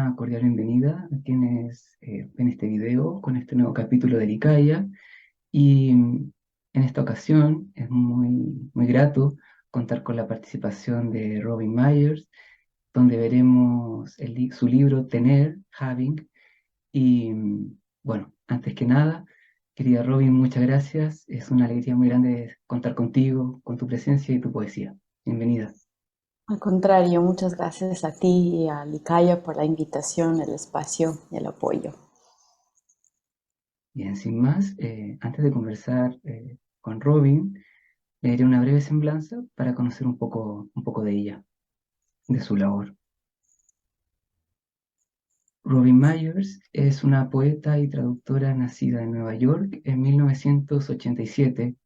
una cordial bienvenida a quienes ven este video con este nuevo capítulo de Licaya. Y en esta ocasión es muy grato contar con la participación de Robin Myers, donde veremos su libro Tener, Having. Y bueno, antes que nada, querida Robin, muchas gracias. Es una alegría muy grande contar contigo, con tu presencia y tu poesía. Bienvenida. Al contrario, muchas gracias a ti y a Licaya por la invitación, el espacio y el apoyo. Bien, sin más, antes de conversar con Robin, le diré una breve semblanza para conocer un poco de ella, de su labor. Robin Myers es una poeta y traductora nacida en Nueva York en 1987.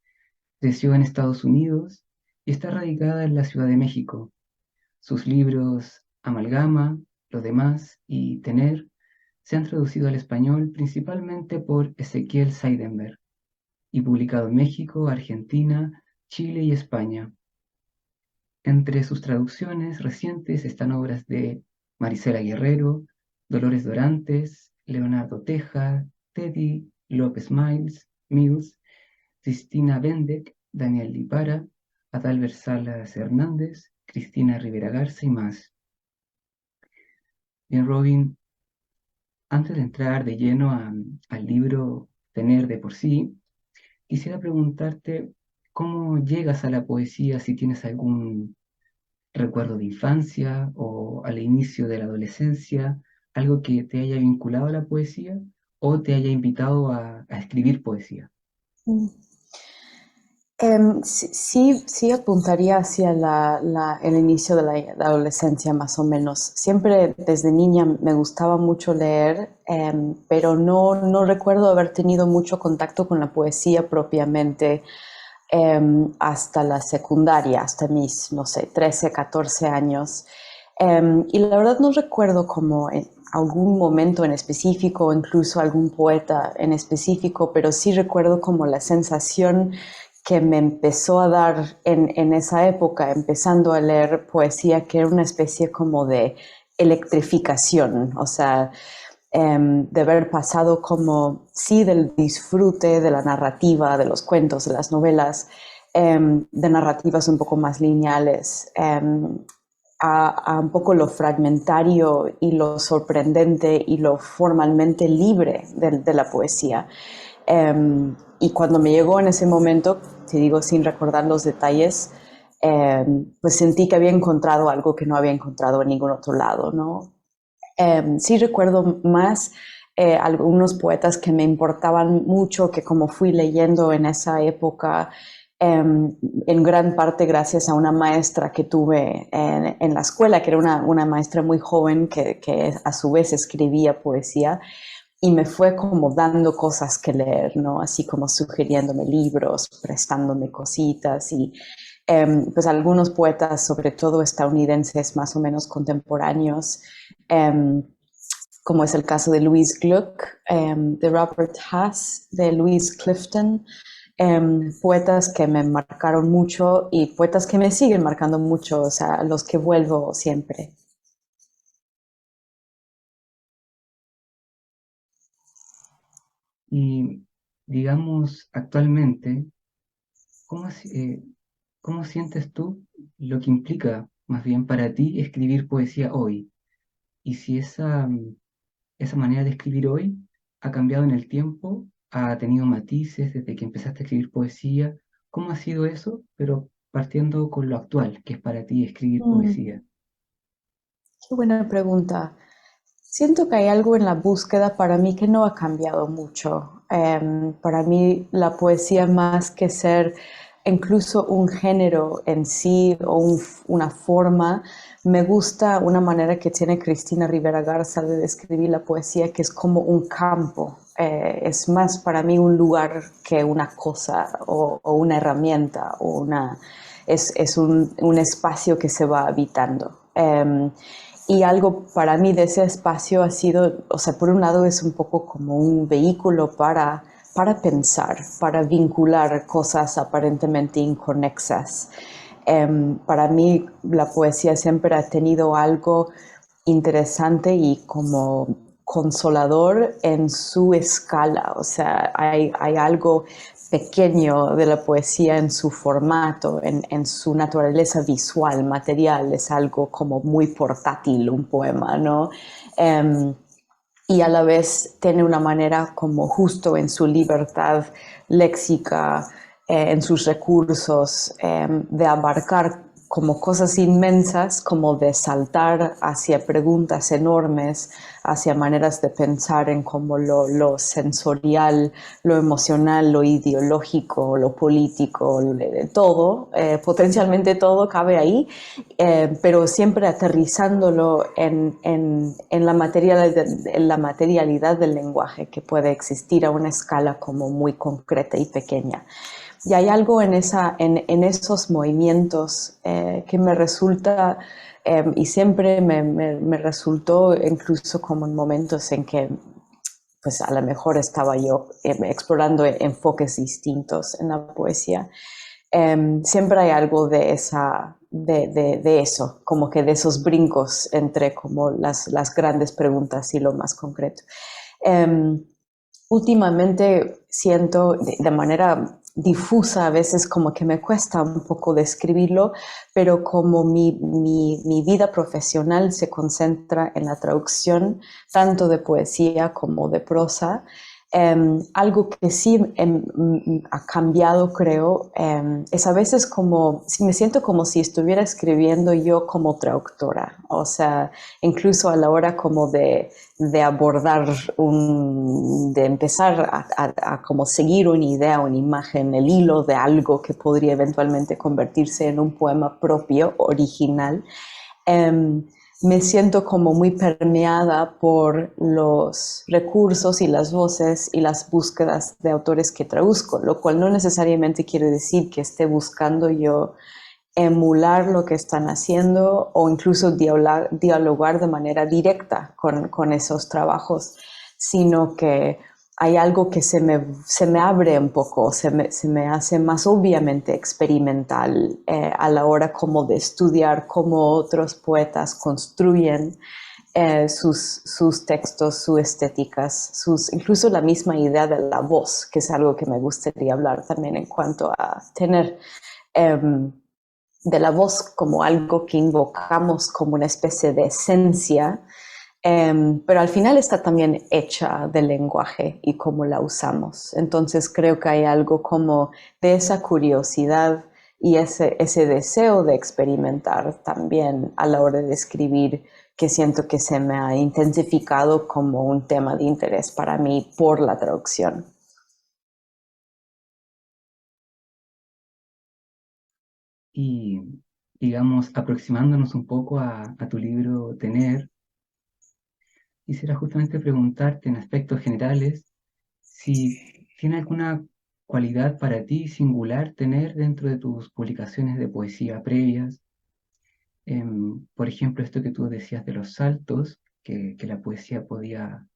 Creció en Estados Unidos y está radicada en la Ciudad de México. Sus libros Amalgama, Lo demás y Tener se han traducido al español principalmente por Ezequiel Seidenberg y publicado en México, Argentina, Chile y España. Entre sus traducciones recientes están obras de Marisela Guerrero, Dolores Dorantes, Leonardo Teja, Teddy López Mills, Cristina Bendeck, Daniel Lipara, Adalbert Salas Hernández, Cristina Rivera Garza y más. Bien, Robin, antes de entrar de lleno al libro Tener de por sí, quisiera preguntarte cómo llegas a la poesía, si tienes algún recuerdo de infancia o al inicio de la adolescencia, algo que te haya vinculado a la poesía o te haya invitado a escribir poesía. Mm. Sí apuntaría hacia el inicio de la adolescencia más o menos. Siempre desde niña me gustaba mucho leer, pero no recuerdo haber tenido mucho contacto con la poesía propiamente hasta la secundaria, hasta mis, no sé, 13, 14 años. Y la verdad no recuerdo como en algún momento en específico, incluso algún poeta en específico, pero sí recuerdo como la sensación que me empezó a dar en esa época, empezando a leer poesía, que era una especie como de electrificación, o sea, de haber pasado como, sí, del disfrute de la narrativa, de los cuentos, de las novelas, de narrativas un poco más lineales, a un poco lo fragmentario y lo sorprendente y lo formalmente libre de la poesía. Y cuando me llegó en ese momento, te digo sin recordar los detalles, pues sentí que había encontrado algo que no había encontrado en ningún otro lado, ¿no? Sí recuerdo más algunos poetas que me importaban mucho, que como fui leyendo en esa época, en gran parte gracias a una maestra que tuve en la escuela, que era una maestra muy joven que a su vez escribía poesía y me fue como dando cosas que leer, ¿no? Así como sugiriéndome libros, prestándome cositas y pues algunos poetas, sobre todo estadounidenses más o menos contemporáneos, um, como es el caso de Louise Gluck, de Robert Hass, de Louise Clifton, poetas que me marcaron mucho y poetas que me siguen marcando mucho, o sea, a los que vuelvo siempre. Y digamos, actualmente, ¿cómo, cómo sientes tú lo que implica más bien para ti escribir poesía hoy? Y si esa manera de escribir hoy ha cambiado en el tiempo, ha tenido matices desde que empezaste a escribir poesía. ¿Cómo ha sido eso? Pero partiendo con lo actual, que es para ti escribir Mm, poesía. qué buena pregunta. Siento que hay algo en la búsqueda para mí que no ha cambiado mucho. Para mí la poesía más que ser incluso un género en sí o una forma, me gusta una manera que tiene Cristina Rivera Garza de describir la poesía que es como un campo. Es más para mí un lugar que una cosa o una herramienta o es un espacio que se va habitando. Y algo para mí de ese espacio ha sido, o sea, por un lado es un poco como un vehículo para pensar, para vincular cosas aparentemente inconexas. Para mí la poesía siempre ha tenido algo interesante y como consolador en su escala. O sea, hay algo pequeño de la poesía en su formato, en su naturaleza visual, material. Es algo como muy portátil, un poema, ¿no? Um, y a la vez tiene una manera como justo en su libertad léxica, en sus recursos, de abarcar como cosas inmensas, como de saltar hacia preguntas enormes, hacia maneras de pensar en como lo sensorial, lo emocional, lo ideológico, lo político, todo, potencialmente todo cabe ahí, pero siempre aterrizándolo en la materialidad del lenguaje que puede existir a una escala como muy concreta y pequeña. Y hay algo en esos movimientos que me resulta, y siempre me resultó, incluso como en momentos en que pues a lo mejor estaba yo explorando enfoques distintos en la poesía, siempre hay algo de eso, como que de esos brincos entre como las grandes preguntas y lo más concreto. Um, Últimamente siento de manera difusa a veces como que me cuesta un poco describirlo, pero como mi vida profesional se concentra en la traducción tanto de poesía como de prosa, algo que sí ha cambiado, creo, es a veces como, si me siento como si estuviera escribiendo yo como traductora, o sea, incluso a la hora como de abordar, de empezar a como seguir una idea, una imagen, el hilo de algo que podría eventualmente convertirse en un poema propio, original. Me siento como muy permeada por los recursos y las voces y las búsquedas de autores que traduzco, lo cual no necesariamente quiere decir que esté buscando yo emular lo que están haciendo o incluso dialogar de manera directa con esos trabajos, sino que hay algo que se me abre un poco, se me hace más obviamente experimental a la hora como de estudiar cómo otros poetas construyen sus textos, sus estéticas, incluso la misma idea de la voz, que es algo que me gustaría hablar también en cuanto a tener de la voz como algo que invocamos como una especie de esencia, pero al final está también hecha del lenguaje y cómo la usamos. Entonces creo que hay algo como de esa curiosidad y ese deseo de experimentar también a la hora de escribir, que siento que se me ha intensificado como un tema de interés para mí por la traducción. Y, digamos, aproximándonos un poco a tu libro Tener, quisiera justamente preguntarte en aspectos generales si tiene alguna cualidad para ti singular tener dentro de tus publicaciones de poesía previas. Por ejemplo, esto que tú decías de los saltos, que la poesía podía,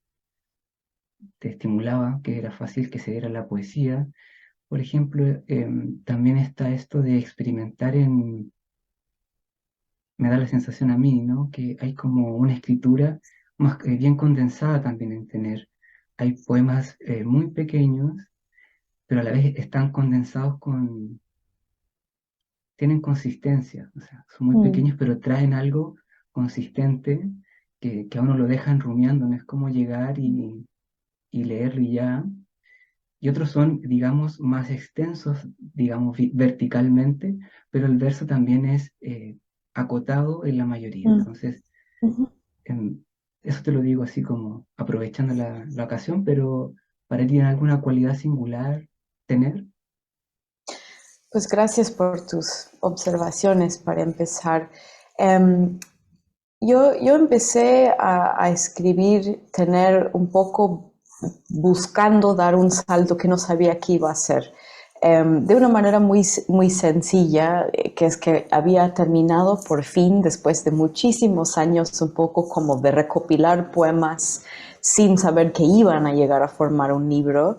te estimulaba, que era fácil que se diera la poesía. Por ejemplo, también está esto de experimentar me da la sensación a mí, ¿no? Que hay como una escritura más bien condensada también en Tener. Hay poemas muy pequeños, pero a la vez están condensados tienen consistencia, o sea, son muy Mm, pequeños, pero traen algo consistente que a uno lo dejan rumiando, no es como llegar y leerlo y ya. Y otros son, digamos, más extensos, digamos, verticalmente, pero el verso también es acotado en la mayoría. mm, Entonces, ujú. em, eso te lo digo así como aprovechando la ocasión, pero para ti, ¿tiene alguna cualidad singular tener? Pues gracias por tus observaciones para empezar. Em, yo empecé a escribir, tener un poco buscando dar un salto que no sabía qué iba a hacer. De una manera muy sencilla, que es que había terminado por fin, después de muchísimos años, un poco como de recopilar poemas sin saber que iban a llegar a formar un libro.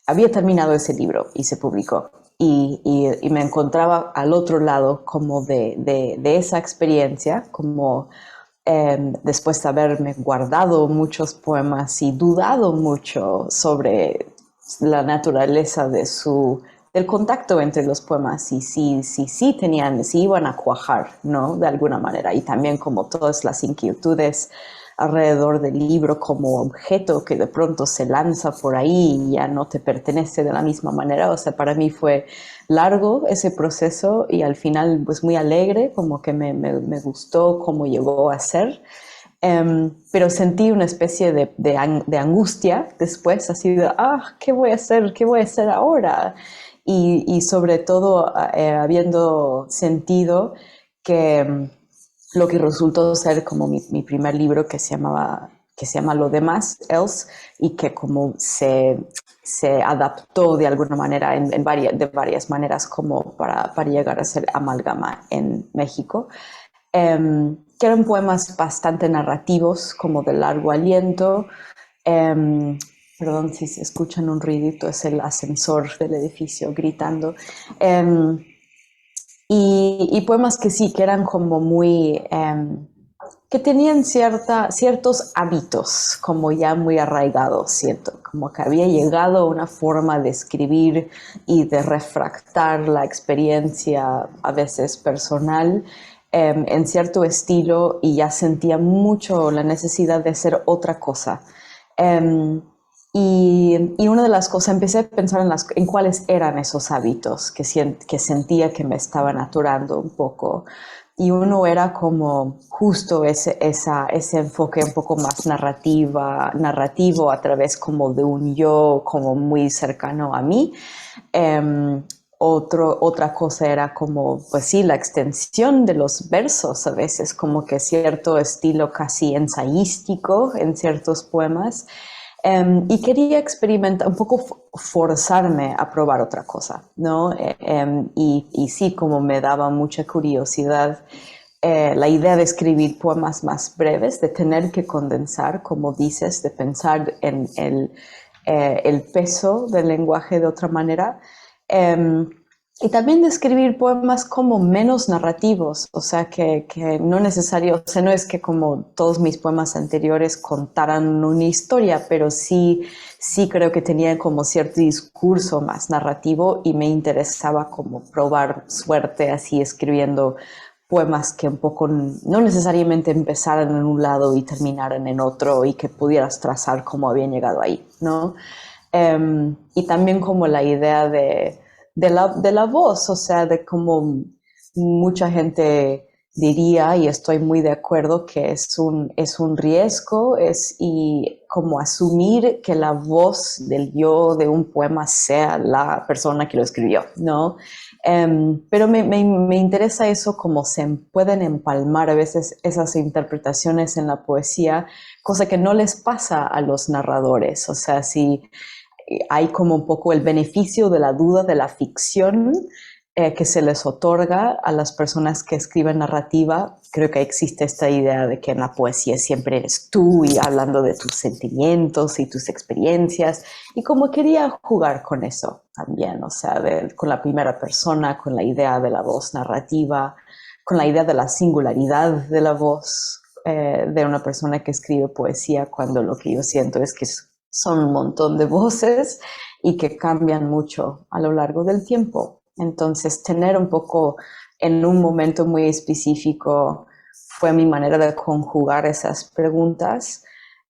Había terminado ese libro y se publicó. Y me encontraba al otro lado como de esa experiencia, como después de haberme guardado muchos poemas y dudado mucho sobre la naturaleza del contacto entre los poemas y si iban a cuajar, ¿no? De alguna manera. Y también como todas las inquietudes alrededor del libro como objeto que de pronto se lanza por ahí y ya no te pertenece de la misma manera. O sea, para mí fue largo ese proceso y al final pues muy alegre, como que me gustó cómo llegó a ser. Pero sentí una especie de angustia después, así de, ¿qué voy a hacer? ¿Qué voy a hacer ahora? Y sobre todo habiendo sentido que lo que resultó ser como mi primer libro que se llama Lo demás, Else, y que como se adaptó de alguna manera de varias maneras como para llegar a ser Amálgama en México. Que eran poemas bastante narrativos, como de largo aliento. Perdón si se escuchan un ruidito, es el ascensor del edificio gritando. Y poemas que sí, que eran como muy, que tenían ciertos hábitos como ya muy arraigados, siento, como que había llegado a una forma de escribir y de refractar la experiencia a veces personal en cierto estilo y ya sentía mucho la necesidad de hacer otra cosa. Y una de las cosas, empecé a pensar en cuáles eran esos hábitos que sentía que me estaban aturando un poco. Y uno era como justo ese enfoque un poco más narrativo a través como de un yo como muy cercano a mí. Otra cosa era como, pues sí, la extensión de los versos a veces, como que cierto estilo casi ensayístico en ciertos poemas. Y quería experimentar, un poco forzarme a probar otra cosa, ¿no? Y sí, como me daba mucha curiosidad la idea de escribir poemas más breves, de tener que condensar, como dices, de pensar en el peso del lenguaje de otra manera. Y también de escribir poemas como menos narrativos, o sea, que no necesario, o sea, no es que como todos mis poemas anteriores contaran una historia, pero sí creo que tenían como cierto discurso más narrativo y me interesaba como probar suerte así escribiendo poemas que un poco no necesariamente empezaran en un lado y terminaran en otro y que pudieras trazar cómo habían llegado ahí, ¿no? Y también como la idea de la voz, o sea, de cómo mucha gente diría, y estoy muy de acuerdo, que es un riesgo, y como asumir que la voz del yo de un poema sea la persona que lo escribió, ¿no? Pero me interesa eso, como se pueden empalmar a veces esas interpretaciones en la poesía, cosa que no les pasa a los narradores, o sea, si hay como un poco el beneficio de la duda de la ficción que se les otorga a las personas que escriben narrativa. Creo que existe esta idea de que en la poesía siempre eres tú y hablando de tus sentimientos y tus experiencias. Y como quería jugar con eso también, o sea, con la primera persona, con la idea de la voz narrativa, con la idea de la singularidad de la voz de una persona que escribe poesía, cuando lo que yo siento es que son un montón de voces y que cambian mucho a lo largo del tiempo. Entonces, tener un poco en un momento muy específico fue mi manera de conjugar esas preguntas.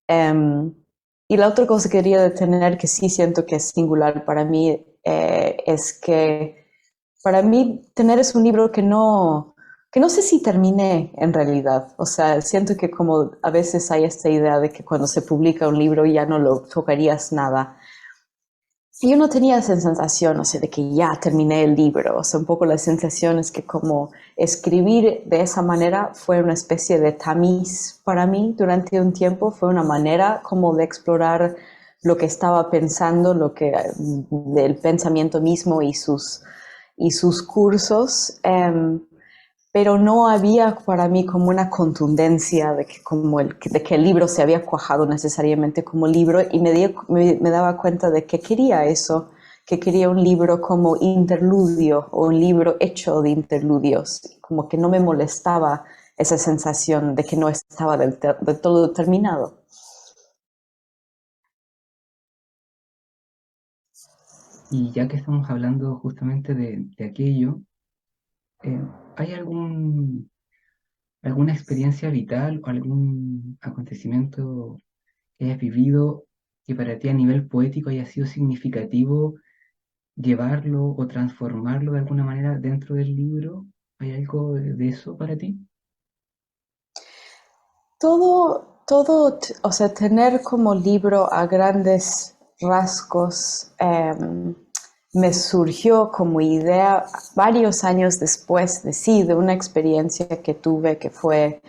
Y la otra cosa que quería detener, que sí siento que es singular para mí, es que para mí tener es un libro que no sé si terminé en realidad. O sea, siento que como a veces hay esta idea de que cuando se publica un libro ya no lo tocarías nada. Y yo no tenía esa sensación, o sea, de que ya terminé el libro. O sea, un poco la sensación es que como escribir de esa manera fue una especie de tamiz para mí durante un tiempo. Fue una manera como de explorar lo que estaba pensando, del pensamiento mismo y sus cursos. Pero no había para mí como una contundencia de que, de que el libro se había cuajado necesariamente como libro, y me daba cuenta de que quería eso, que quería un libro como interludio o un libro hecho de interludios, como que no me molestaba esa sensación de que no estaba del todo terminado. Y ya que estamos hablando justamente de aquello, ¿hay alguna experiencia vital o algún acontecimiento que hayas vivido que para ti a nivel poético haya sido significativo llevarlo o transformarlo de alguna manera dentro del libro? ¿Hay algo de eso para ti? Todo, o sea, tener como libro a grandes rasgos me surgió como idea varios años después de sí, de una experiencia que tuve que fue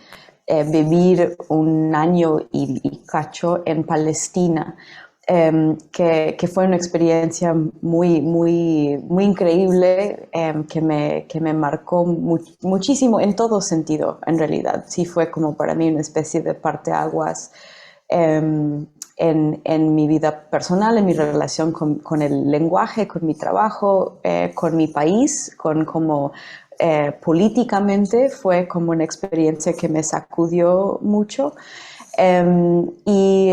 vivir un año y cacho en Palestina, que fue una experiencia muy increíble, que me marcó muchísimo en todo sentido, en realidad. Sí fue como para mí una especie de parteaguas en mi vida personal, en mi relación con el lenguaje, con mi trabajo, con mi país, con como políticamente fue como una experiencia que me sacudió mucho. Y,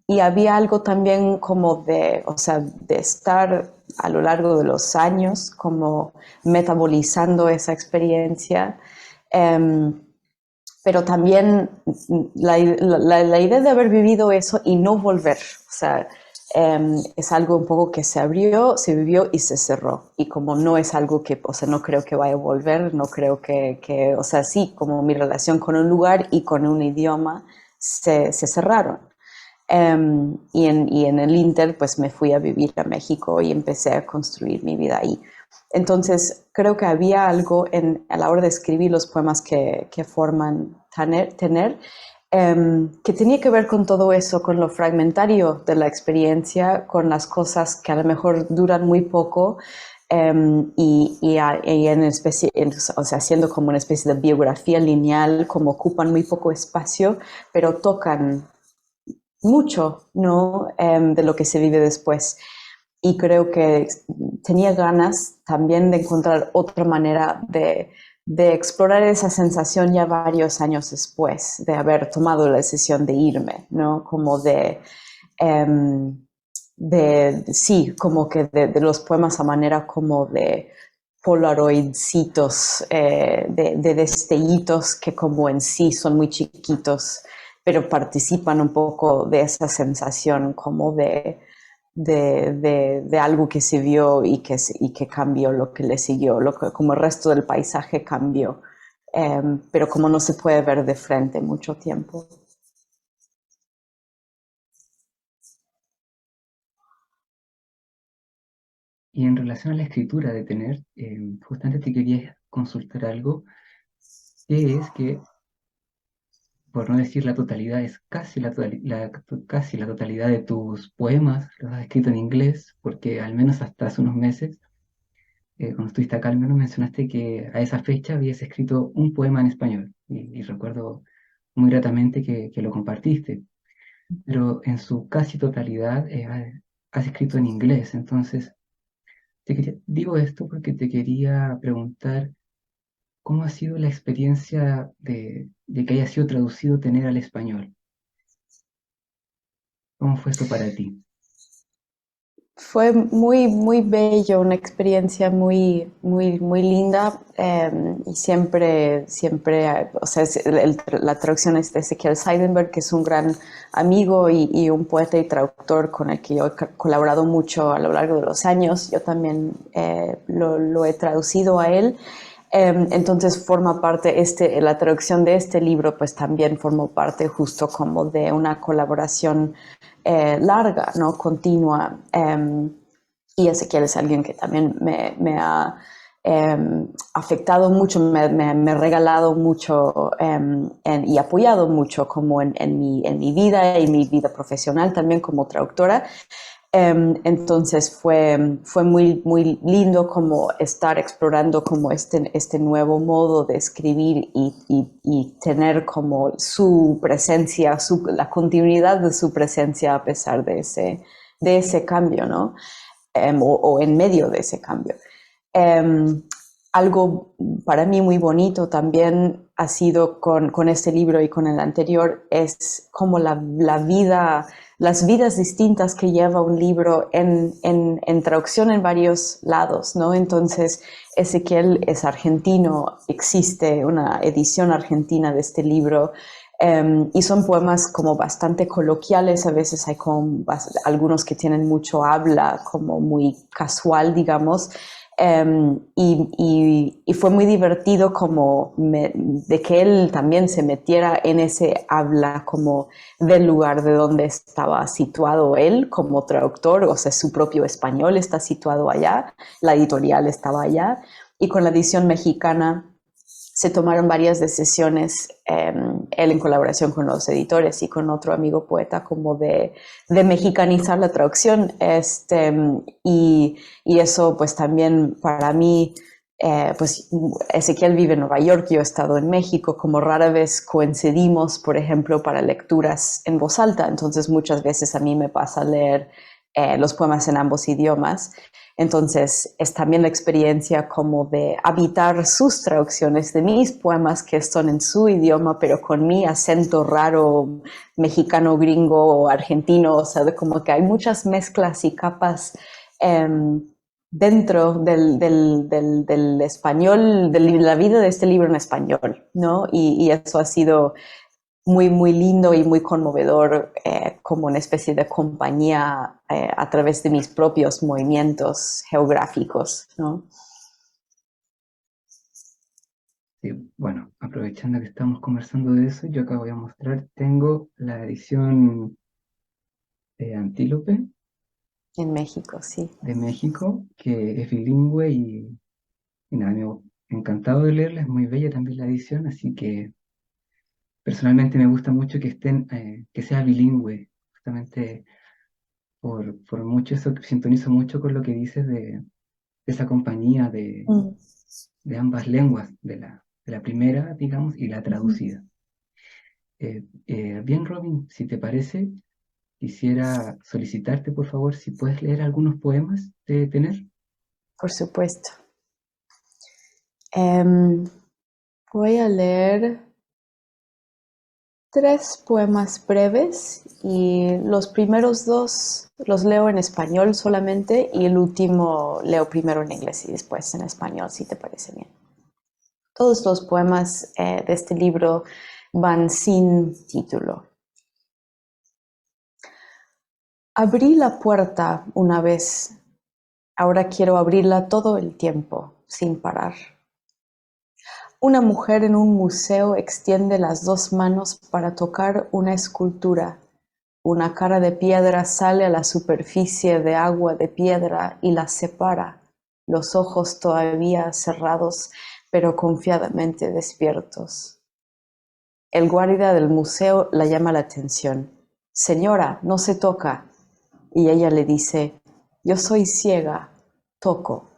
y había algo también como de, o sea, de estar a lo largo de los años como metabolizando esa experiencia. Pero también la idea de haber vivido eso y no volver, o sea, es algo un poco que se abrió, se vivió y se cerró. Y como no es algo que, o sea, no creo que vaya a volver, no creo o sea, sí, como mi relación con un lugar y con un idioma se cerraron. Y en el Inter, pues me fui a vivir a México y empecé a construir mi vida ahí. Entonces, creo que había algo a la hora de escribir los poemas que forman tener, que tenía que ver con todo eso, con lo fragmentario de la experiencia, con las cosas que a lo mejor duran muy poco, y en especie, o sea, siendo como una especie de biografía lineal, como ocupan muy poco espacio, pero tocan mucho, ¿no? De lo que se vive después. Y creo que tenía ganas también de encontrar otra manera de explorar esa sensación ya varios años después de haber tomado la decisión de irme, ¿no? Como sí, como que de los poemas a manera como de polaroidcitos, de destellitos que como en sí son muy chiquitos, pero participan un poco de esa sensación como de algo que se vio y que cambió lo que le siguió, como el resto del paisaje cambió, pero como no se puede ver de frente mucho tiempo. Y en relación a la escritura de tener, justamente te quería consultar algo, que es que, por no decir la totalidad, es casi casi la totalidad de tus poemas los has escrito en inglés, porque al menos hasta hace unos meses, cuando estuviste acá, al menos mencionaste que a esa fecha habías escrito un poema en español, y recuerdo muy gratamente que lo compartiste, pero en su casi totalidad has escrito en inglés. Entonces, digo esto porque te quería preguntar cómo ha sido la experiencia de que haya sido traducido Tener al español. ¿Cómo fue eso para ti? Fue muy bello, una experiencia muy linda, y siempre, o sea, la traducción es de Ezequiel Seidenberg, que es un gran amigo y un poeta y traductor con el que yo he colaborado mucho a lo largo de los años. Yo también lo he traducido a él. Entonces forma parte, la traducción de este libro pues también formó parte justo como de una colaboración larga, ¿no? Continua. Y Ezequiel es alguien que también me ha afectado mucho, me ha regalado mucho, y apoyado mucho como en mi vida y mi vida profesional también como traductora. Entonces fue muy lindo como estar explorando como este nuevo modo de escribir y tener como su presencia, la continuidad de su presencia a pesar de ese cambio, ¿no? O en medio de ese cambio. Um, algo para mí muy bonito también ha sido con este libro y con el anterior, es como la vida, las vidas distintas que lleva un libro en traducción en varios lados, ¿no? Entonces, Ezequiel es argentino, existe una edición argentina de este libro. Y son poemas como bastante coloquiales, a veces hay como algunos que tienen mucho habla, como muy casual, digamos. Y fue muy divertido como de que él también se metiera en ese habla como del lugar de donde estaba situado él como traductor, o sea, su propio español está situado allá, la editorial estaba allá, y con la edición mexicana se tomaron varias decisiones, él en colaboración con los editores y con otro amigo poeta, como de mexicanizar la traducción. Y eso pues también para mí, pues Ezequiel vive en Nueva York, yo he estado en México, como rara vez coincidimos, por ejemplo, para lecturas en voz alta, entonces muchas veces a mí me pasa leer los poemas en ambos idiomas. Entonces, es también la experiencia como de habitar sus traducciones de mis poemas que son en su idioma, pero con mi acento raro, mexicano, gringo o argentino, o sea, como que hay muchas mezclas y capas dentro del español, de la vida de este libro en español, ¿no? Y eso ha sido muy, muy lindo y muy conmovedor, como una especie de compañía a través de mis propios movimientos geográficos, ¿no? Sí, bueno, aprovechando que estamos conversando de eso, yo acá voy a mostrar, tengo la edición de Antílope En México, sí. de México, que es bilingüe y nada, me encantado de leerla, es muy bella también la edición, así que personalmente me gusta mucho que que sea bilingüe, justamente por mucho eso, que sintonizo mucho con lo que dices de esa compañía Mm. de ambas lenguas, de la primera, digamos, y la Ujú. traducida. Bien, Robin, si te parece, quisiera solicitarte, por favor, si puedes leer algunos poemas de Tener. Por supuesto. Em, Voy a leer 3 poemas breves y los primeros 2 los leo en español solamente y el último leo primero en inglés y después en español, si te parece bien. Todos los poemas de este libro van sin título. Abrí la puerta una vez, ahora quiero abrirla todo el tiempo, sin parar. Una mujer en un museo extiende las 2 manos para tocar una escultura. Una cara de piedra sale a la superficie de agua de piedra y la separa, los ojos todavía cerrados, pero confiadamente despiertos. El guardia del museo la llama la atención. Señora, no se toca. Y ella le dice, yo soy ciega, toco.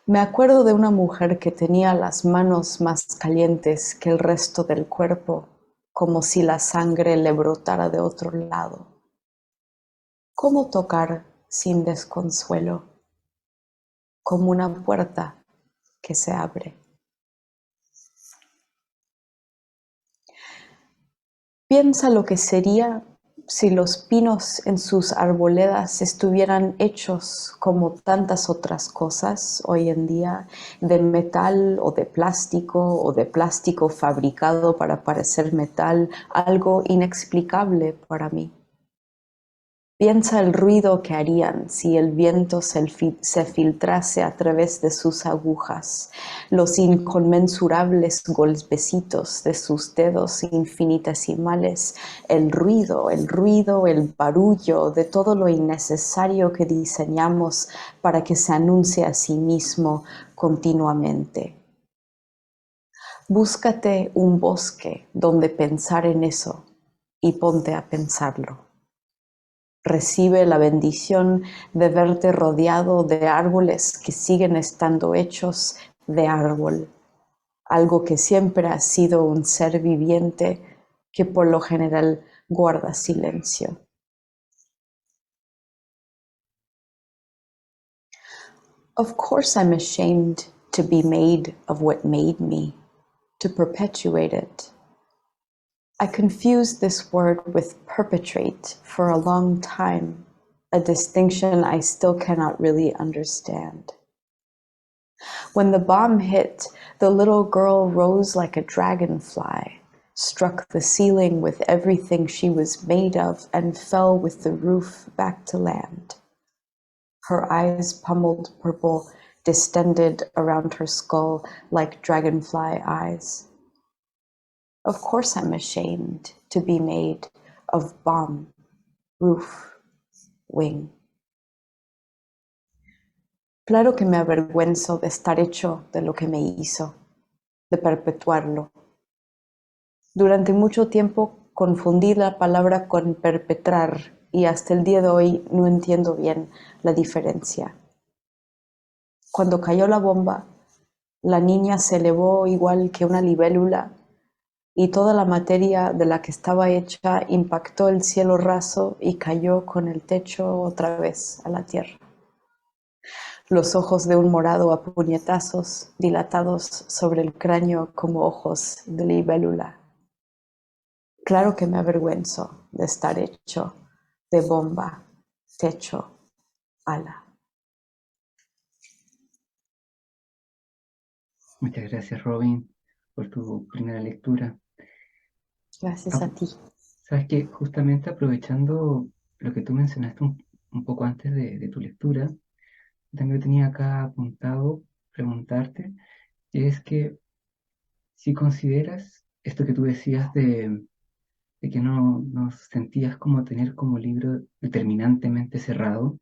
Me acuerdo de una mujer que tenía las manos más calientes que el resto del cuerpo, como si la sangre le brotara de otro lado. ¿Cómo tocar sin desconsuelo? Como una puerta que se abre. Piensa lo que sería si los pinos en sus arboledas estuvieran hechos como tantas otras cosas hoy en día, de metal o de plástico fabricado para parecer metal, algo inexplicable para mí. Piensa el ruido que harían si el viento se filtrase a través de sus agujas, los inconmensurables golpecitos de sus dedos infinitesimales, el barullo de todo lo innecesario que diseñamos para que se anuncie a sí mismo continuamente. Búscate un bosque donde pensar en eso y ponte a pensarlo. Recibe la bendición de verte rodeado de árboles que siguen estando hechos de árbol, algo que siempre ha sido un ser viviente que por lo general guarda silencio. Of course I'm ashamed to be made of what made me, to perpetuate it. I confused this word with perpetrate for a long time, a distinction I still cannot really understand. When the bomb hit, the little girl rose like a dragonfly, struck the ceiling with everything she was made of, and fell with the roof back to land. Her eyes pummeled purple, distended around her skull like dragonfly eyes. Of course I'm ashamed to be made of bomb, roof, wing. Claro que me avergüenzo de estar hecho de lo que me hizo, de perpetuarlo. Durante mucho tiempo confundí la palabra con perpetrar y hasta el día de hoy no entiendo bien la diferencia. Cuando cayó la bomba, la niña se elevó igual que una libélula y toda la materia de la que estaba hecha impactó el cielo raso y cayó con el techo otra vez a la tierra. Los ojos de un morado a puñetazos dilatados sobre el cráneo como ojos de libélula. Claro que me avergüenzo de estar hecho de bomba, techo, ala. Muchas gracias, Robin, por tu primera lectura. Gracias a ti. Sabes que justamente aprovechando lo que tú mencionaste un poco antes de tu lectura, también tenía acá apuntado preguntarte, y es que si consideras esto que tú decías de que no sentías como tener como libro determinantemente cerrado,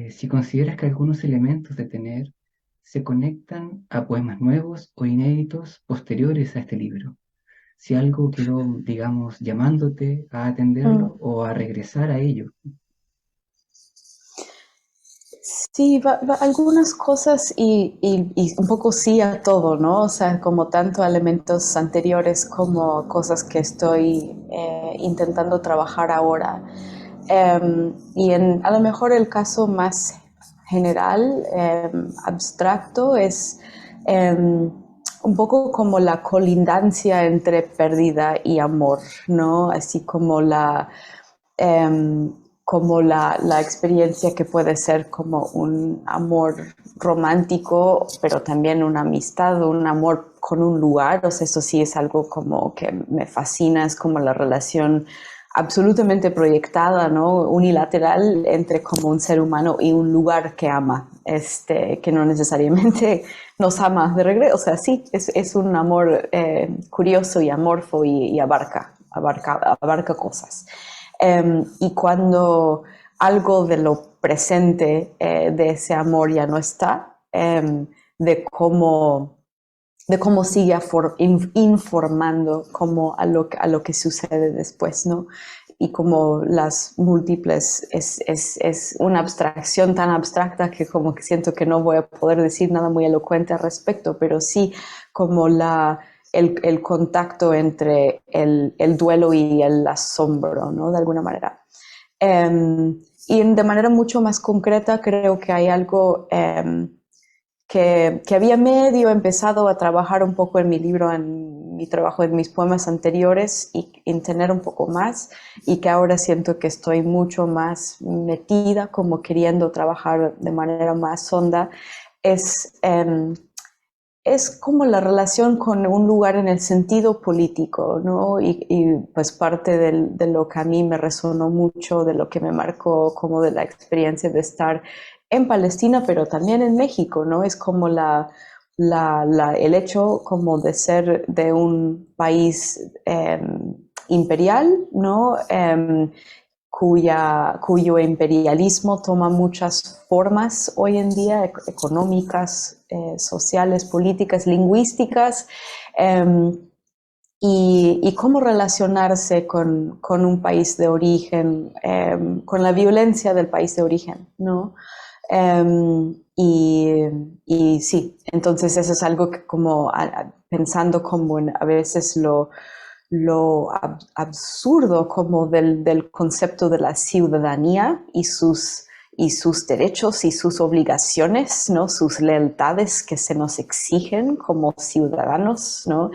si consideras que algunos elementos de tener se conectan a poemas nuevos o inéditos posteriores a este libro. Si algo quedó, digamos, llamándote a atenderlo o a regresar a ello. Sí, algunas cosas y un poco sí a todo, ¿no? O sea, como tanto elementos anteriores como cosas que estoy intentando trabajar ahora. Y a lo mejor el caso más general, abstracto, es un poco como la colindancia entre pérdida y amor, ¿no? Así como la experiencia que puede ser como un amor romántico, pero también una amistad, un amor con un lugar. O sea, eso sí es algo como que me fascina, es como la relación absolutamente proyectada, ¿no? Unilateral entre como un ser humano y un lugar que ama, que no necesariamente nos ama de regreso. O sea, sí, es un amor curioso y amorfo y abarca cosas. Y cuando algo de lo presente de ese amor ya no está, de cómo sigue informando como a lo que sucede después, ¿no? Y como las múltiples, es una abstracción tan abstracta que como que siento que no voy a poder decir nada muy elocuente al respecto, pero sí como el contacto entre el duelo y el asombro, ¿no? De alguna manera. Y de manera mucho más concreta creo que hay algo que había medio empezado a trabajar un poco en mi libro, en mi trabajo, en mis poemas anteriores y en tener un poco más, y que ahora siento que estoy mucho más metida, como queriendo trabajar de manera más honda, es como la relación con un lugar en el sentido político, ¿no? Y pues parte de lo que a mí me resonó mucho, de lo que me marcó, como de la experiencia de estar en Palestina, pero también en México, ¿no? Es como el hecho como de ser de un país imperial, ¿no? Cuyo imperialismo toma muchas formas hoy en día, económicas, sociales, políticas, lingüísticas, y cómo relacionarse con un país de origen, con la violencia del país de origen, ¿no? Y sí, entonces eso es algo que como pensando como a veces lo absurdo como del concepto de la ciudadanía y y sus derechos y sus obligaciones, ¿no? Sus lealtades que se nos exigen como ciudadanos, ¿no?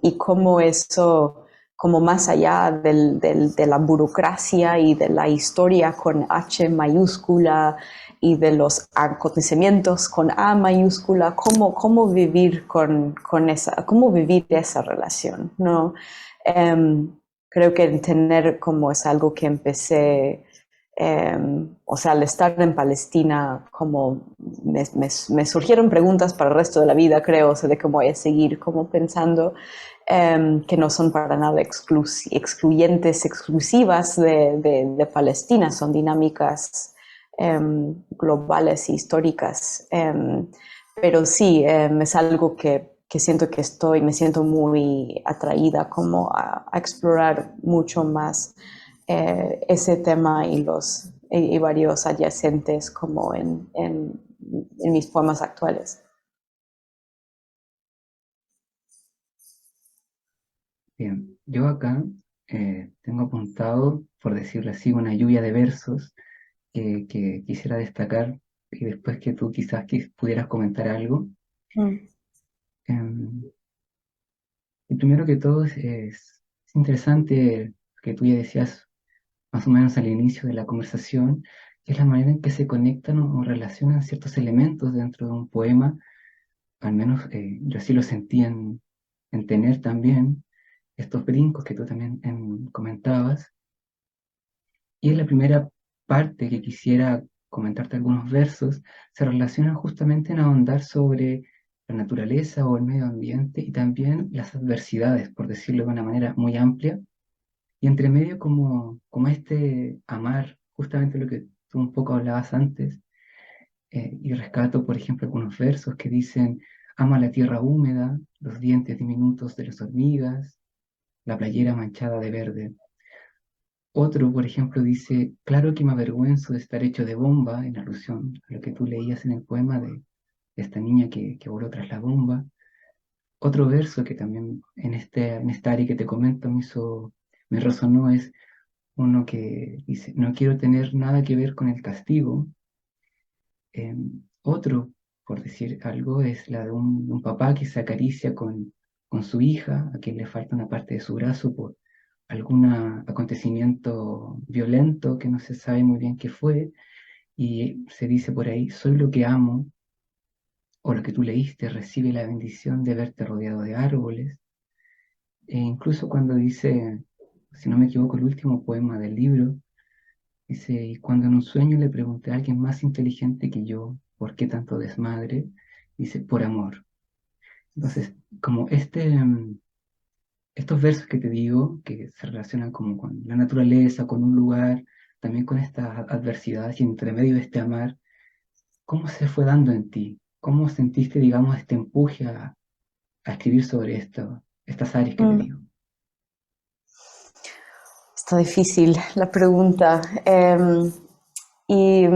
Y cómo eso, como más allá de la burocracia y de la historia con H mayúscula y de los acontecimientos con A mayúscula, cómo vivir cómo vivir esa relación, ¿no? Creo que tener como es algo que empecé, o sea, al estar en Palestina, como me surgieron preguntas para el resto de la vida, creo, o sea, de cómo voy a seguir como pensando, que no son para nada excluyentes, exclusivas de Palestina, son dinámicas globales e históricas. Pero sí, es algo que siento que me siento muy atraída como a explorar mucho más ese tema y varios adyacentes como en mis poemas actuales. Bien, yo acá tengo apuntado, por decirlo así, una lluvia de versos que quisiera destacar y después que tú quizás pudieras comentar algo. Mm, Em, y primero que todo es interesante que tú ya decías más o menos al inicio de la conversación, que es la manera en que se conectan o relacionan ciertos elementos dentro de un poema, al menos yo así lo sentí en tener también estos brincos que tú también comentabas. Y en la primera parte que quisiera comentarte algunos versos, se relacionan justamente en ahondar sobre la naturaleza o el medio ambiente y también las adversidades, por decirlo de una manera muy amplia. Y entre medio como este amar, justamente lo que tú un poco hablabas antes, y rescato, por ejemplo, algunos versos que dicen, ama la tierra húmeda, los dientes diminutos de las hormigas, la playera manchada de verde. Otro, por ejemplo, dice, claro que me avergüenzo de estar hecho de bomba, en alusión a lo que tú leías en el poema de esta niña que voló tras la bomba. Otro verso que también en esta área que te comento me resonó es uno que dice, no quiero tener nada que ver con el castigo. Otro, por decir algo, es la de un papá que se acaricia con su hija, a quien le falta una parte de su brazo por algún acontecimiento violento que no se sabe muy bien qué fue, y se dice por ahí, soy lo que amo, o lo que tú leíste, recibe la bendición de verte rodeado de árboles. E incluso cuando dice, si no me equivoco, el último poema del libro, dice, y cuando en un sueño le pregunté a alguien más inteligente que yo, ¿por qué tanto desmadre? Dice, por amor. Entonces, como estos versos que te digo, que se relacionan como con la naturaleza, con un lugar, también con estas adversidades y entre medio de este amar, ¿cómo se fue dando en ti? ¿Cómo sentiste, digamos, este empuje a escribir sobre estas áreas que te mm. digo? Está difícil la pregunta. Y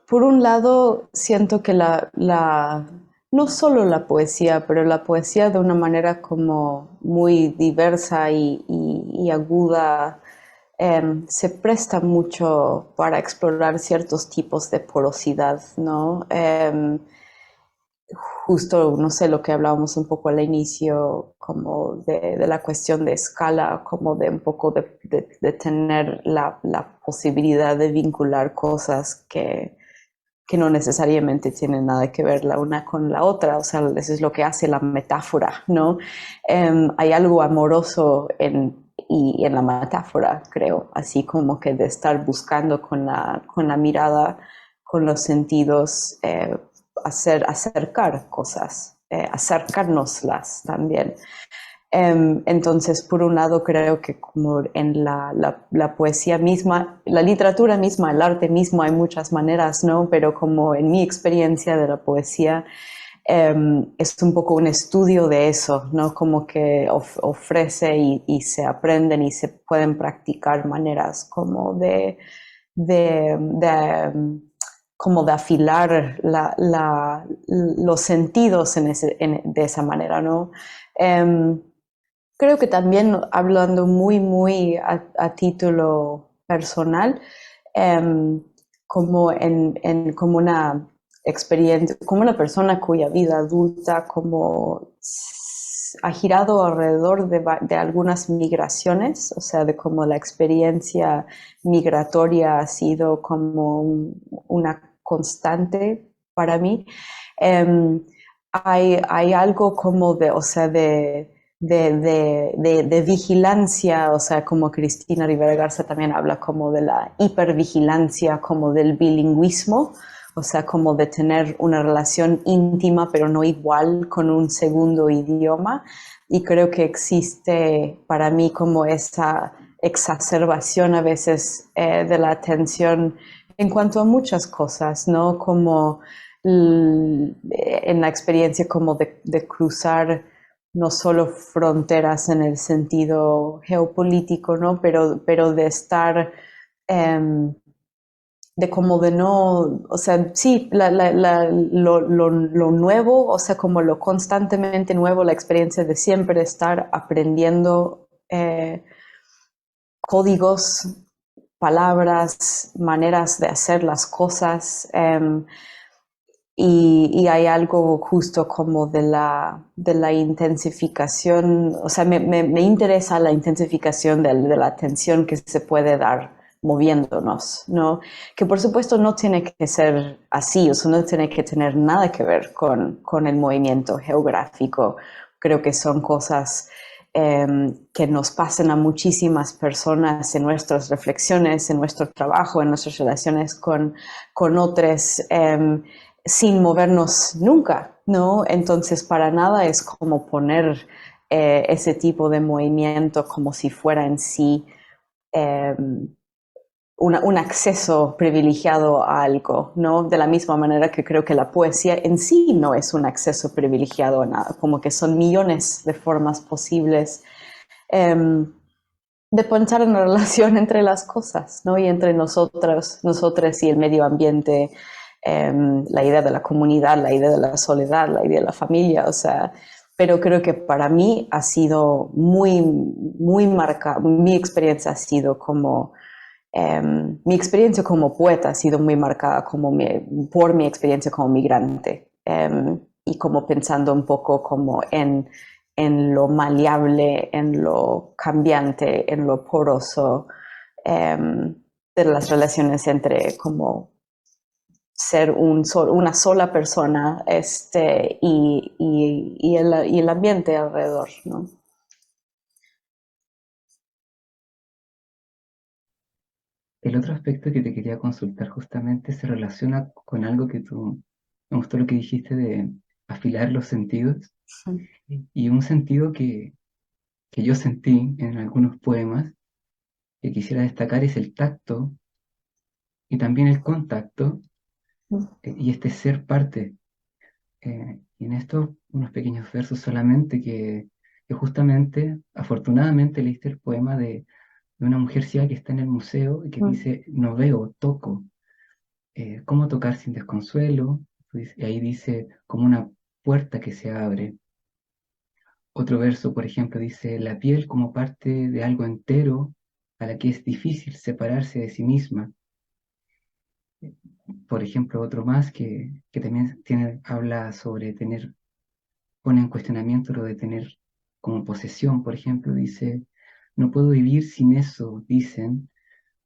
por un lado, siento que no solo la poesía, pero la poesía de una manera como muy diversa y aguda, se presta mucho para explorar ciertos tipos de porosidad, ¿no? Justo, no sé, lo que hablábamos un poco al inicio, como de la cuestión de escala, como de un poco de tener la posibilidad de vincular cosas que no necesariamente tienen nada que ver la una con la otra, o sea, eso es lo que hace la metáfora, ¿no? Hay algo amoroso en la metáfora, creo, así como que de estar buscando con la mirada, con los sentidos, acercar cosas, acercárnoslas también. Entonces, por un lado, creo que como en la poesía misma, la literatura misma, el arte mismo, hay muchas maneras, ¿no? Pero como en mi experiencia de la poesía, es un poco un estudio de eso, ¿no? Como que ofrece y se aprenden y se pueden practicar maneras como de como de afilar los sentidos de esa manera, ¿no? Um, Creo que también hablando muy a título personal, em, como como una experiencia, como una persona cuya vida adulta como ha girado alrededor de algunas migraciones, o sea, de cómo la experiencia migratoria ha sido como una constante para mí. Em, hay algo como de, o sea, de vigilancia, o sea, como Cristina Rivera Garza también habla como de la hipervigilancia, como del bilingüismo, o sea, como de tener una relación íntima, pero no igual con un segundo idioma. Y creo que existe para mí como esa exacerbación a veces de la atención en cuanto a muchas cosas, ¿no? Como en la experiencia como de cruzar no solo fronteras en el sentido geopolítico, ¿no? Pero de estar, de como de no, o sea, sí, lo nuevo, o sea, como lo constantemente nuevo, la experiencia de siempre estar aprendiendo códigos, palabras, maneras de hacer las cosas. Y hay algo justo como de la intensificación, o sea, me interesa la intensificación de la atención que se puede dar moviéndonos, ¿no? Que por supuesto no tiene que ser así, o sea, no tiene que tener nada que ver con el movimiento geográfico. Creo que son cosas que nos pasan a muchísimas personas en nuestras reflexiones, en nuestro trabajo, en nuestras relaciones con otros. Sin movernos nunca, ¿no? Entonces, para nada es como poner ese tipo de movimiento como si fuera en sí eh, un acceso privilegiado a algo, ¿no? De la misma manera que creo que la poesía en sí no es un acceso privilegiado a nada, como que son millones de formas posibles de pensar en la relación entre las cosas, ¿no? Y entre nosotras y el medio ambiente, la idea de la comunidad, la idea de la soledad, la idea de la familia, o sea, pero creo que para mí ha sido muy marcada, mi experiencia ha sido como, mi experiencia como poeta ha sido muy marcada como por mi experiencia como migrante y como pensando un poco como en lo maleable, en lo cambiante, en lo poroso de las relaciones entre como ser una sola persona y el ambiente alrededor, ¿no? El otro aspecto que te quería consultar justamente se relaciona con algo que me gustó lo que dijiste de afilar los sentidos. Y un sentido que yo sentí en algunos poemas que quisiera destacar es el tacto y también el contacto y este ser parte. Y en estos unos pequeños versos solamente que justamente, afortunadamente, leíste el poema de una mujer ciega que está en el museo y que dice, no veo, toco. ¿Cómo tocar sin desconsuelo? Y ahí dice, como una puerta que se abre. Otro verso, por ejemplo, dice, la piel como parte de algo entero a la que es difícil separarse de sí misma. Por ejemplo, otro más que también habla sobre tener, pone en cuestionamiento lo de tener como posesión, por ejemplo, dice, no puedo vivir sin eso, dicen,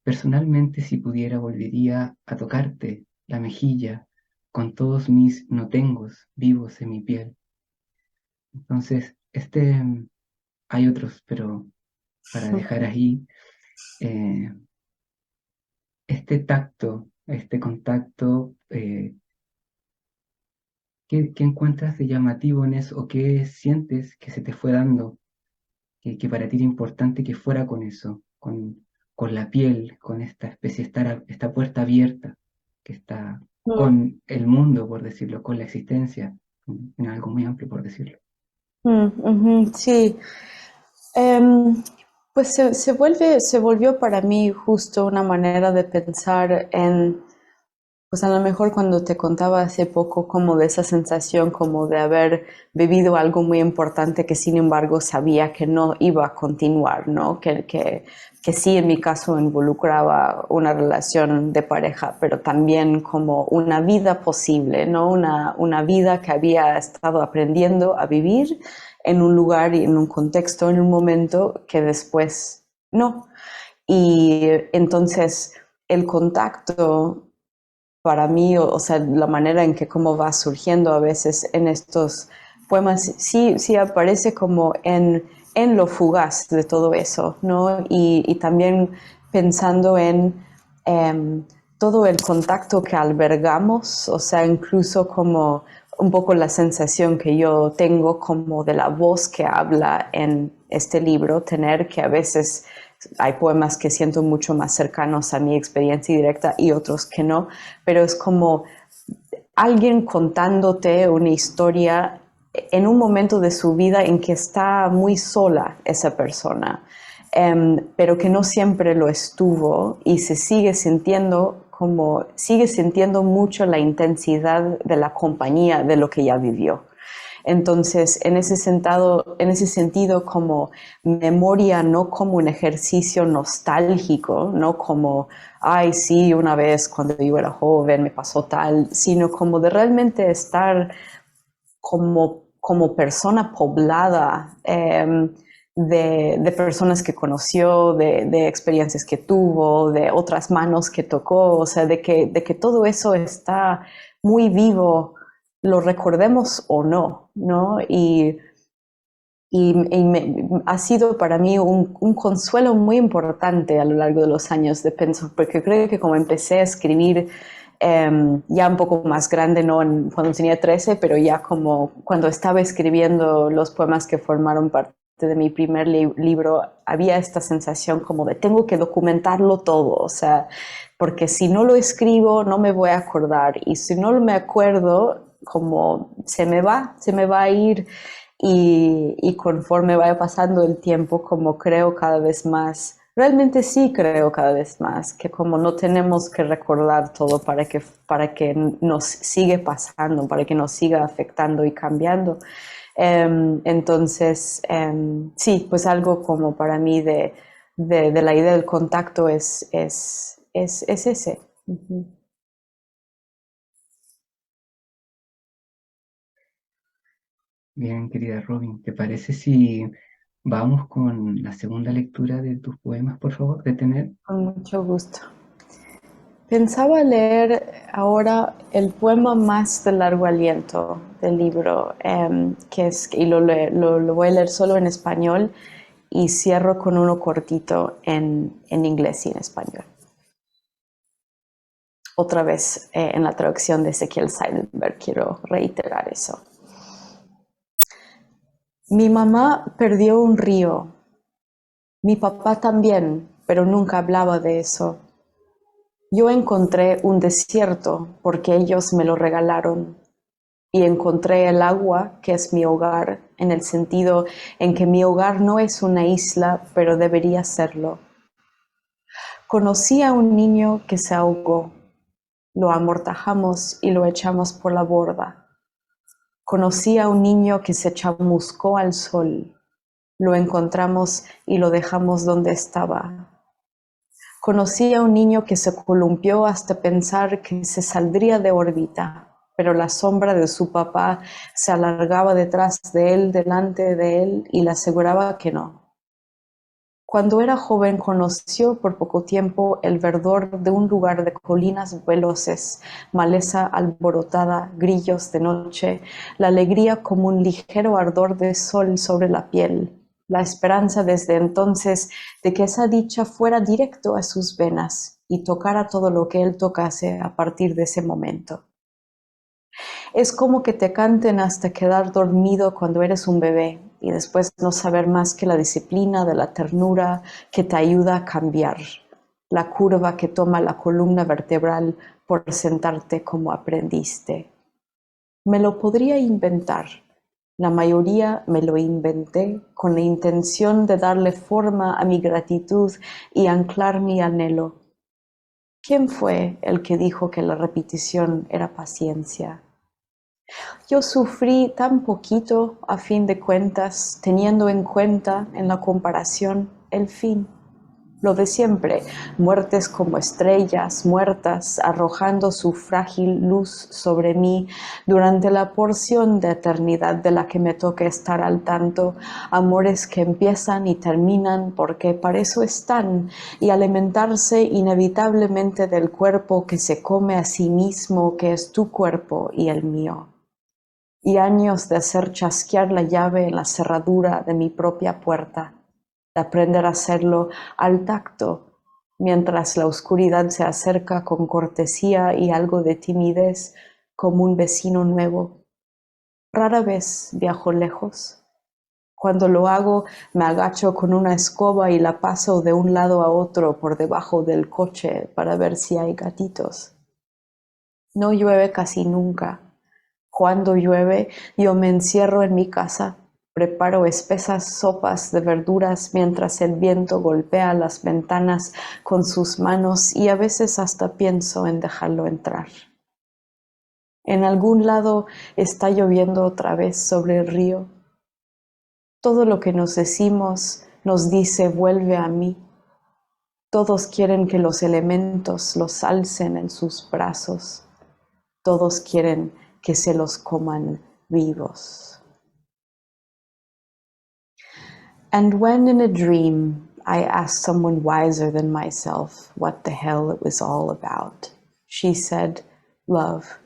personalmente si pudiera volvería a tocarte la mejilla con todos mis no tengos vivos en mi piel. Entonces, hay otros, pero para dejar ahí, eh, este tacto, este contacto, ¿qué encuentras de llamativo en eso o qué sientes que se te fue dando, que para ti era importante que fuera con eso, con la piel, con esta especie, esta puerta abierta que está con el mundo, por decirlo, con la existencia, en algo muy amplio, por decirlo? Sí. Pues se volvió para mí justo una manera de pensar Pues a lo mejor cuando te contaba hace poco como de esa sensación como de haber vivido algo muy importante que sin embargo sabía que no iba a continuar, ¿no? Que sí en mi caso involucraba una relación de pareja, pero también como una vida posible, ¿no? Una vida que había estado aprendiendo a vivir en un lugar y en un contexto, en un momento que después no. Y entonces el contacto para mí, o sea, la manera en que cómo va surgiendo a veces en estos poemas, sí, sí aparece como en lo fugaz de todo eso, ¿no? Y también pensando en eh, todo el contacto que albergamos, o sea, incluso como un poco la sensación que yo tengo como de la voz que habla en este libro, tener que a veces hay poemas que siento mucho más cercanos a mi experiencia directa y otros que no, pero es como alguien contándote una historia en un momento de su vida en que está muy sola esa persona, pero que no siempre lo estuvo y se sigue sintiendo como, sigue sintiendo mucho la intensidad de la compañía de lo que ya vivió. Entonces, en ese sentido, como memoria, no como un ejercicio nostálgico, no como, ay, sí, una vez cuando yo era joven me pasó tal, sino como de realmente estar como persona poblada de personas que conoció, de experiencias que tuvo, de otras manos que tocó, o sea, de que todo eso está muy vivo, lo recordemos o no, ¿no? Ha sido para mí un consuelo muy importante a lo largo de los años de pensar, porque creo que como empecé a escribir ya un poco más grande, no cuando tenía 13, pero ya como cuando estaba escribiendo los poemas que formaron parte de mi primer libro, había esta sensación como de tengo que documentarlo todo, o sea, porque si no lo escribo no me voy a acordar y si no me acuerdo, como se me va a ir y conforme vaya pasando el tiempo, como creo cada vez más, realmente sí creo cada vez más, que como no tenemos que recordar todo para que nos sigue pasando, para que nos siga afectando y cambiando. Entonces, sí, pues algo como para mí de la idea del contacto es ese. Ujú. Bien, querida Robin, ¿te parece si vamos con la segunda lectura de tus poemas, por favor, de tener? Con mucho gusto. Pensaba leer ahora el poema más de largo aliento del libro, que es, y lo voy a leer solo en español y cierro con uno cortito en inglés y en español. Otra vez en la traducción de Ezequiel Seidenberg, quiero reiterar eso. Mi mamá perdió un río, mi papá también, pero nunca hablaba de eso. Yo encontré un desierto porque ellos me lo regalaron y encontré el agua que es mi hogar en el sentido en que mi hogar no es una isla, pero debería serlo. Conocí a un niño que se ahogó, lo amortajamos y lo echamos por la borda. Conocí a un niño que se chamuscó al sol, lo encontramos y lo dejamos donde estaba. Conocí a un niño que se columpió hasta pensar que se saldría de órbita, pero la sombra de su papá se alargaba detrás de él, delante de él, y le aseguraba que no. Cuando era joven conoció por poco tiempo el verdor de un lugar de colinas veloces, maleza alborotada, grillos de noche, la alegría como un ligero ardor de sol sobre la piel, la esperanza desde entonces de que esa dicha fuera directo a sus venas y tocara todo lo que él tocase a partir de ese momento. Es como que te canten hasta quedar dormido cuando eres un bebé y después no saber más que la disciplina de la ternura que te ayuda a cambiar, la curva que toma la columna vertebral por sentarte como aprendiste. Me lo podría inventar. La mayoría me lo inventé con la intención de darle forma a mi gratitud y anclar mi anhelo. ¿Quién fue el que dijo que la repetición era paciencia? Yo sufrí tan poquito a fin de cuentas, teniendo en cuenta en la comparación el fin. Lo de siempre, muertes como estrellas muertas, arrojando su frágil luz sobre mí durante la porción de eternidad de la que me toque estar al tanto, amores que empiezan y terminan porque para eso están, y alimentarse inevitablemente del cuerpo que se come a sí mismo, que es tu cuerpo y el mío. Y años de hacer chasquear la llave en la cerradura de mi propia puerta, de aprender a hacerlo al tacto, mientras la oscuridad se acerca con cortesía y algo de timidez como un vecino nuevo. Rara vez viajo lejos. Cuando lo hago, me agacho con una escoba y la paso de un lado a otro por debajo del coche para ver si hay gatitos. No llueve casi nunca. Cuando llueve, yo me encierro en mi casa, preparo espesas sopas de verduras mientras el viento golpea las ventanas con sus manos y a veces hasta pienso en dejarlo entrar. En algún lado está lloviendo otra vez sobre el río. Todo lo que nos decimos nos dice vuelve a mí. Todos quieren que los elementos los alcen en sus brazos. Todos quieren que se los coman vivos. And when in a dream I asked someone wiser than myself what the hell it was all about, she said, love.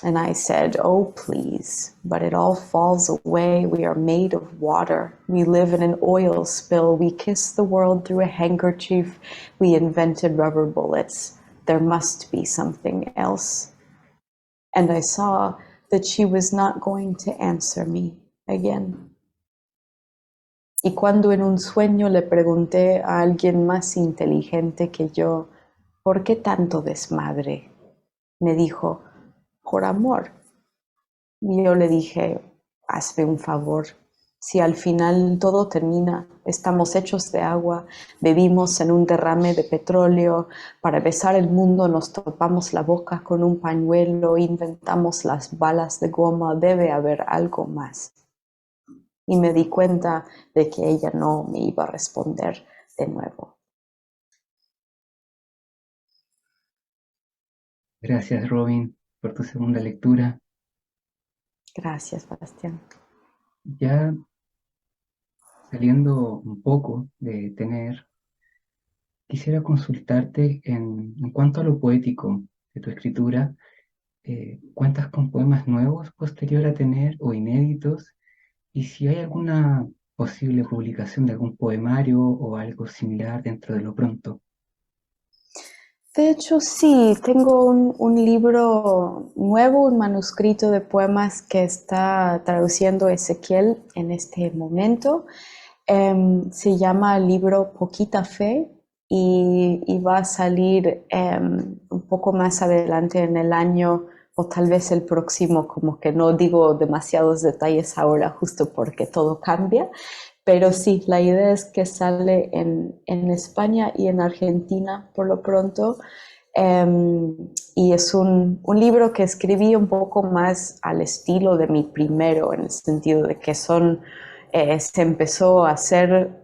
And I said, oh, please, but it all falls away. We are made of water. We live in an oil spill. We kiss the world through a handkerchief. We invented rubber bullets. There must be something else. And I saw that she was not going to answer me again. Y cuando en un sueño le pregunté a alguien más inteligente que yo, ¿por qué tanto desmadre? Me dijo, por amor. Y yo le dije, hazme un favor. Si al final todo termina, estamos hechos de agua, bebimos en un derrame de petróleo, para besar el mundo nos topamos la boca con un pañuelo, inventamos las balas de goma, debe haber algo más. Y me di cuenta de que ella no me iba a responder de nuevo. Gracias, Robin, por tu segunda lectura. Gracias, Bastián. Ya saliendo un poco de tener, quisiera consultarte en cuanto a lo poético de tu escritura. ¿Cuentas con poemas nuevos posterior a tener o inéditos? Y si hay alguna posible publicación de algún poemario o algo similar dentro de lo pronto. De hecho, sí, tengo un libro nuevo, un manuscrito de poemas que está traduciendo Ezequiel en este momento. Se llama el libro Poquita Fe y va a salir un poco más adelante en el año o tal vez el próximo, como que no digo demasiados detalles ahora justo porque todo cambia. Pero sí, la idea es que sale en España y en Argentina por lo pronto. Y es un libro que escribí un poco más al estilo de mi primero, en el sentido de que se empezó a hacer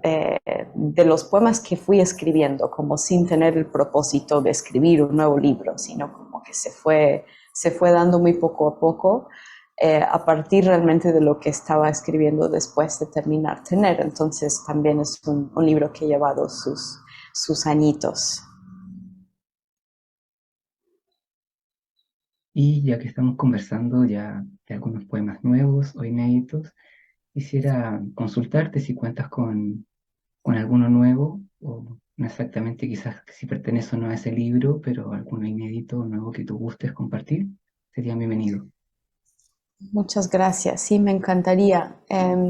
de los poemas que fui escribiendo, como sin tener el propósito de escribir un nuevo libro, sino como que se fue dando muy poco a poco. A partir realmente de lo que estaba escribiendo después de terminar Tener. Entonces también es un libro que ha llevado sus añitos. Y ya que estamos conversando ya de algunos poemas nuevos o inéditos, quisiera consultarte si cuentas con alguno nuevo, o no exactamente quizás si pertenece o no a ese libro, pero alguno inédito o nuevo que tú gustes compartir, sería bienvenido. Muchas gracias, sí, me encantaría.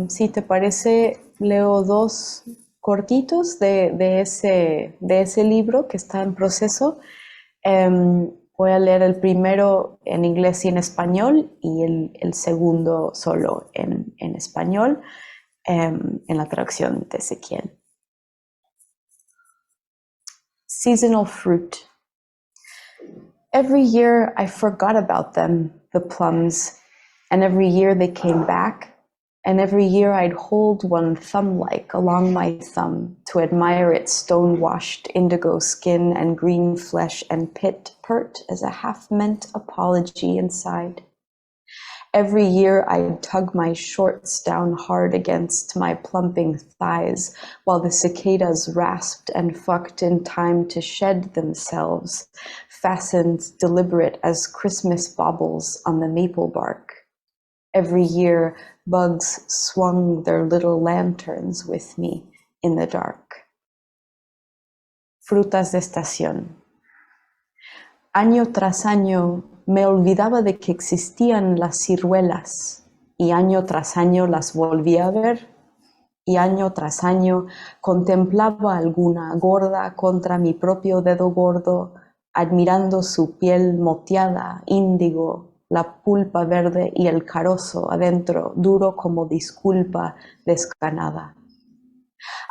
Si te parece, leo dos cortitos de ese libro que está en proceso. Voy a leer el primero en inglés y en español y el segundo solo en español, en la traducción de Ezequiel. Seasonal fruit, Every year I forgot about them, the plums, and every year they came back, and every year I'd hold one thumb-like along my thumb to admire its stone-washed indigo skin and green flesh and pert as a half-meant apology inside. Every year I'd tug my shorts down hard against my plumping thighs while the cicadas rasped and fucked in time to shed themselves, fastened deliberate as Christmas baubles on the maple bark. Every year bugs swung their little lanterns with me in the dark. Frutas de estación. Año tras año me olvidaba de que existían las ciruelas y año tras año las volvía a ver y año tras año contemplaba alguna gorda contra mi propio dedo gordo, admirando su piel moteada, índigo, la pulpa verde y el carozo adentro, duro como disculpa desganada.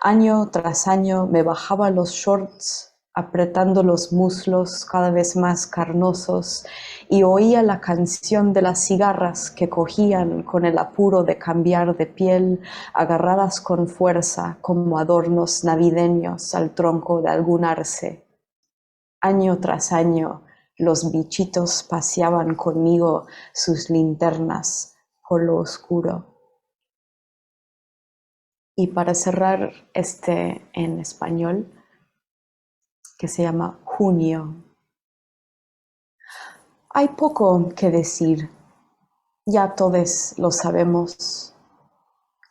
Año tras año me bajaba los shorts, apretando los muslos cada vez más carnosos, y oía la canción de las cigarras que cogían con el apuro de cambiar de piel, agarradas con fuerza como adornos navideños al tronco de algún arce. Año tras año los bichitos paseaban conmigo sus linternas por lo oscuro. Y para cerrar en español, que se llama Junio. Hay poco que decir, ya todos lo sabemos.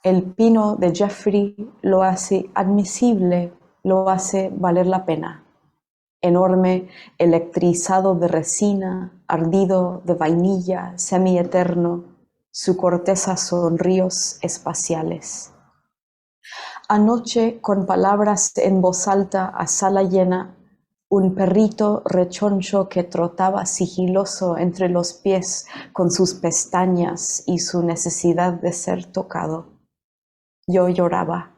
El pino de Jeffrey lo hace admisible, lo hace valer la pena. Enorme, electrizado de resina, ardido de vainilla, semieterno, su corteza son ríos espaciales. Anoche, con palabras en voz alta a sala llena, un perrito rechoncho que trotaba sigiloso entre los pies con sus pestañas y su necesidad de ser tocado. Yo lloraba.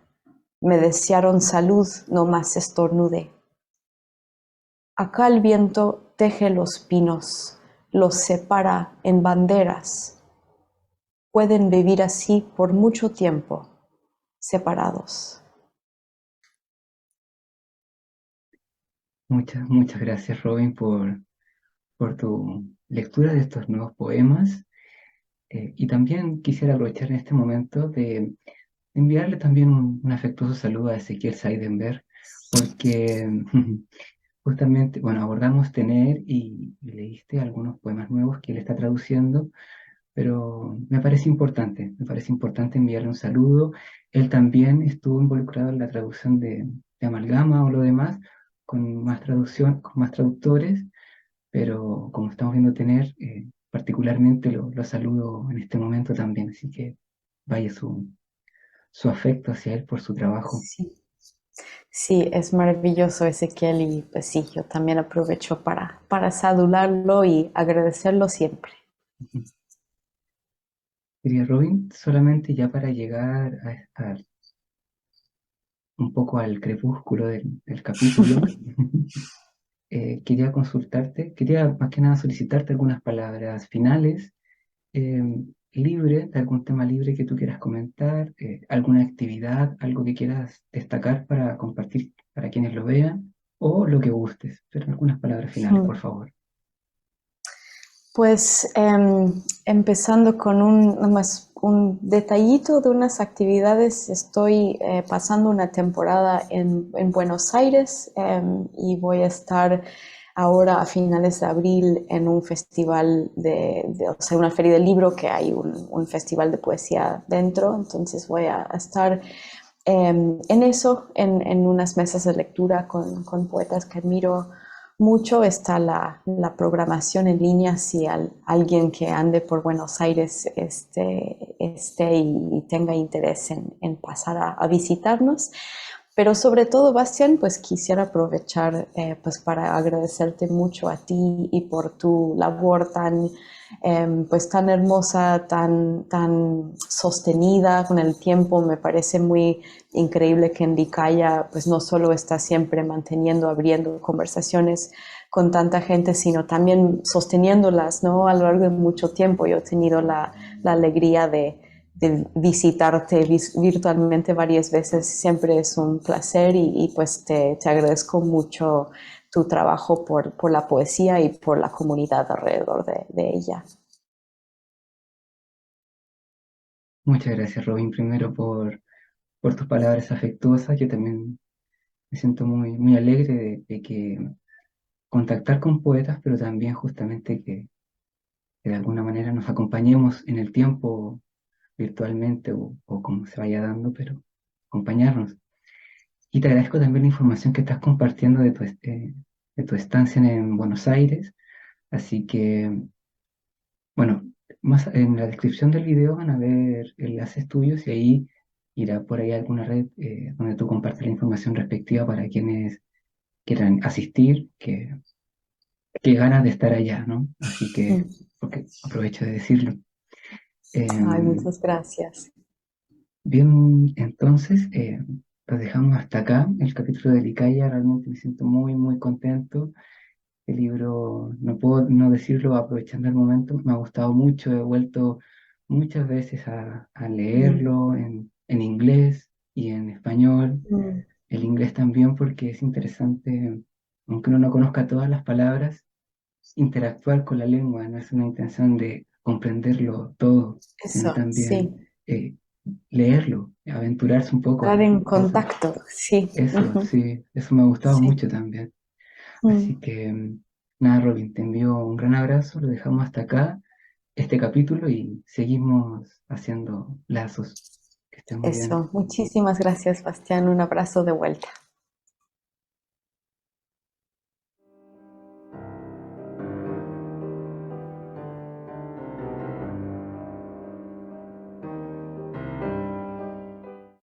Me desearon salud, no más estornude. Acá el viento teje los pinos, los separa en banderas. Pueden vivir así por mucho tiempo, separados. Muchas gracias, Robin, por tu lectura de estos nuevos poemas. Y también quisiera aprovechar en este momento de enviarle también un afectuoso saludo a Ezequiel Seidenberg, porque justamente, bueno, abordamos tener y leíste algunos poemas nuevos que él está traduciendo, pero me parece importante enviarle un saludo. Él también estuvo involucrado en la traducción de Amalgama o lo demás, con más traducción, con más traductores, pero como estamos viendo tener, particularmente lo saludo en este momento también, así que vaya su afecto hacia él por su trabajo. Sí. Sí, es maravilloso Ezequiel y pues sí, yo también aprovecho para saludarlo y agradecerlo siempre. Quería Robin, solamente ya para llegar un poco al crepúsculo del capítulo, quería consultarte, quería más que nada solicitarte algunas palabras finales, eh, libre, de algún tema libre que tú quieras comentar, alguna actividad, algo que quieras destacar para compartir para quienes lo vean, o lo que gustes, pero algunas palabras finales, por favor. Pues empezando con un detallito de unas actividades, estoy pasando una temporada en Buenos Aires y voy a estar ahora a finales de abril en un festival o sea, una feria del libro que hay un festival de poesía dentro, entonces voy a estar en eso, en unas mesas de lectura con poetas que admiro mucho. Está la programación en línea si alguien que ande por Buenos Aires esté y tenga interés en pasar a visitarnos. Pero sobre todo, Bastián, pues quisiera aprovechar pues para agradecerte mucho a ti y por tu labor pues tan hermosa, tan sostenida con el tiempo. Me parece muy increíble que en Dicaya pues no solo está siempre manteniendo, abriendo conversaciones con tanta gente, sino también sosteniéndolas, ¿no? A lo largo de mucho tiempo. Yo he tenido la alegría de visitarte virtualmente varias veces. Siempre es un placer y pues te agradezco mucho tu trabajo por la poesía y por la comunidad alrededor de ella. Muchas gracias, Robin, primero por tus palabras afectuosas. Yo también me siento muy alegre de que contactar con poetas, pero también justamente que de alguna manera nos acompañemos en el tiempo virtualmente o como se vaya dando, pero acompañarnos. Y te agradezco también la información que estás compartiendo de tu estancia en Buenos Aires. Así que, bueno, más en la descripción del video van a ver enlaces tuyos y ahí irá por ahí alguna red donde tú compartes la información respectiva para quienes quieran asistir, que ganas de estar allá, ¿no? Así que, Mm. porque aprovecho de decirlo. Ay, Em, muchas gracias. Bien, entonces, lo dejamos hasta acá. El capítulo de Licaya, realmente me siento muy contento. El libro, no puedo no decirlo aprovechando el momento, me ha gustado mucho. He vuelto muchas veces a Mm. leerlo en inglés y en español. Mm. El inglés también porque es interesante, aunque uno no conozca todas las palabras, interactuar con la lengua. No es una intención de comprenderlo todo, sino Eso, sí. también leerlo, aventurarse un poco Estar en eso. contacto, sí. Eso, Ujú. sí, eso me ha gustado Sí. mucho también. Así Mm. que nada, Robin, te envío un gran abrazo, lo dejamos hasta acá, este capítulo, y seguimos haciendo lazos. Que estés muy bien. Eso. Muchísimas gracias, Bastián. Un abrazo de vuelta.